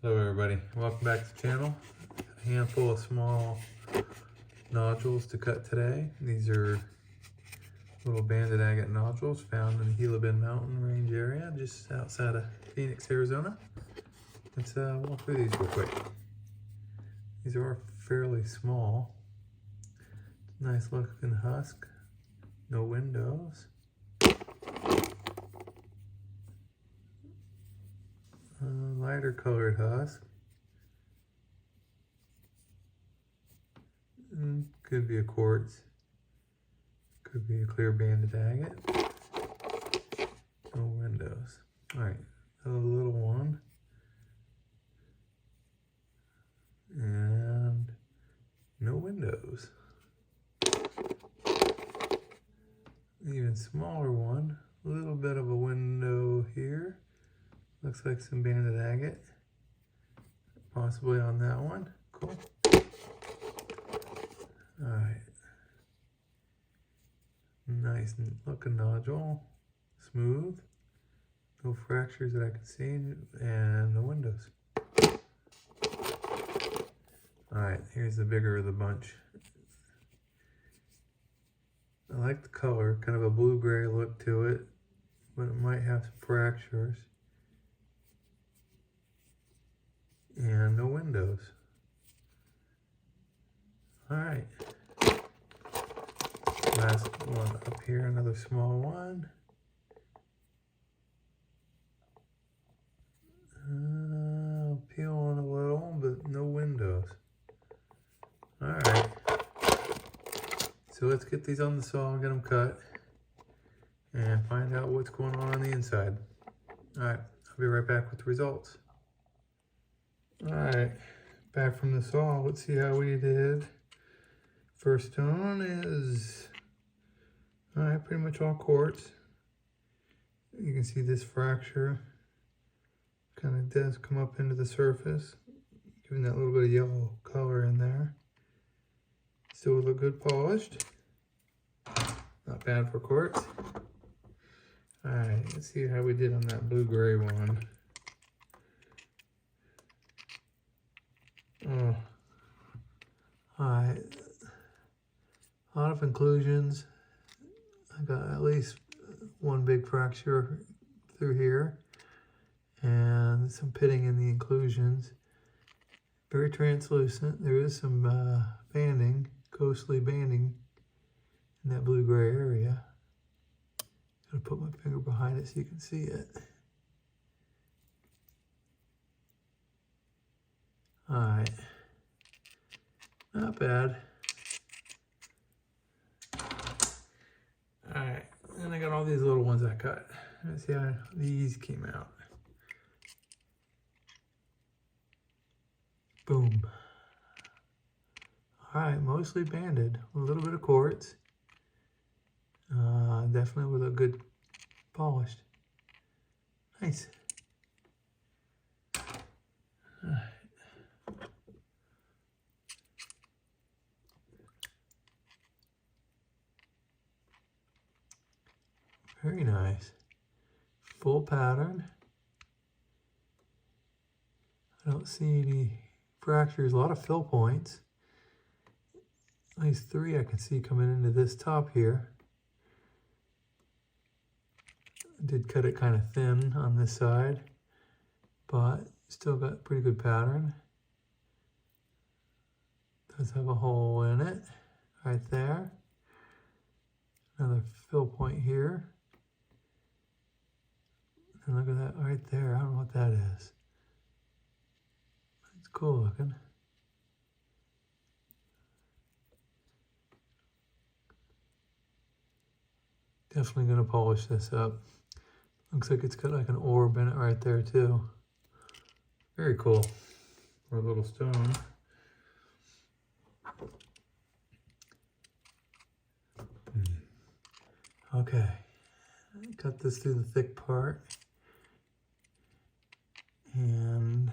Hello everybody, welcome back to the channel. A handful of small nodules to cut today. These are little banded agate nodules found in the Gila Bend Mountain Range area just outside of Phoenix, Arizona. Let's walk through these real quick. These are fairly small. Nice looking husk, no windows. Lighter colored husk. Could be a quartz. Could be a clear banded agate. No windows. Alright, a little one. And no windows. Even smaller one. A little bit of a window here. Looks like some banded agate. Possibly on that one. Cool. Alright. Nice looking nodule. Smooth. No fractures that I can see. And no windows. Alright, here's the bigger of the bunch. I like the color. Kind of a blue-gray look to it. But it might have some fractures. And no windows. Alright. Last one up here, another small one. Peeling a little, but no windows. Alright. So let's get these on the saw and get them cut. And find out what's going on the inside. Alright, I'll be right back with the results. Alright, back from the saw, let's see how we did. First stone is, alright, pretty much all quartz. You can see this fracture kind of does come up into the surface, giving that little bit of yellow color in there. Still look good polished. Not bad for quartz. Alright, let's see how we did on that blue-gray one. Oh, alright, a lot of inclusions. I got at least one big fracture through here and some pitting in the inclusions. Very translucent. There is some banding, ghostly banding in that blue-gray area. Gotta put my finger behind it so you can see it. Alright, not bad. Alright, and I got all these little ones I cut. Let's see how these came out. Boom. Alright, mostly banded, a little bit of quartz. Definitely with a good polished. Nice. Very nice. Full pattern. I don't see any fractures, a lot of fill points. At least 3 I can see coming into this top here. I did cut it kind of thin on this side, but still got pretty good pattern. Does have a hole in it right there. Another fill point here. And look at that right there. I don't know what that is. It's cool looking. Definitely going to polish this up. Looks like it's got like an orb in it right there too. Very cool. Or a little stone. Okay. Cut this through the thick part. And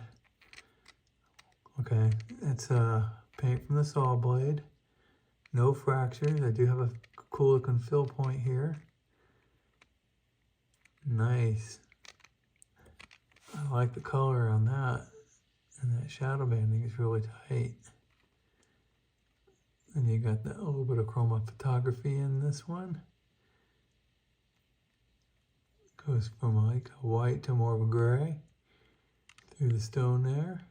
okay, it's paint from the saw blade. No fractures. I do have a cool looking fill point here. Nice. I like the color on that. And that shadow banding is really tight. And you got that little bit of chromatography in this one. Goes from like a white to more of a gray through the stone there.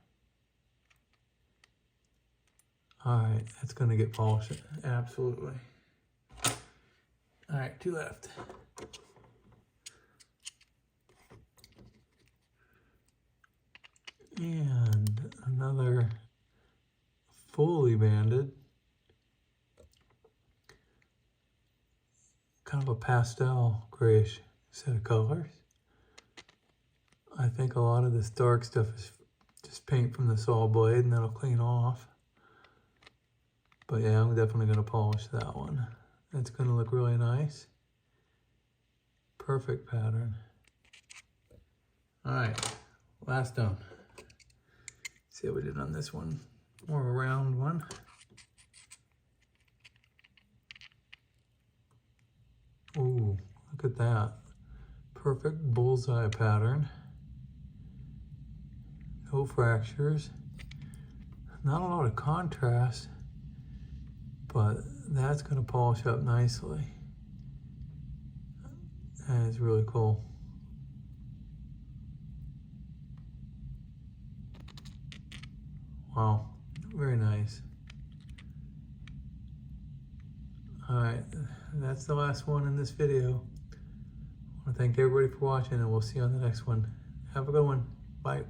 Alright, that's going to get polished, absolutely. Alright, 2 left. And another fully banded, kind of a pastel grayish set of colors. I think a lot of this dark stuff is just paint from the saw blade and that'll clean off. But yeah, I'm definitely going to polish that one. That's going to look really nice. Perfect pattern. Alright, last stone. See how we did on this one. More of a round one. Ooh, look at that. Perfect bullseye pattern. No fractures. Not a lot of contrast, but that's going to polish up nicely. That is really cool. Wow, very nice. Alright, that's the last one in this video. I want to thank everybody for watching, and we'll see you on the next one. Have a good one. Bye.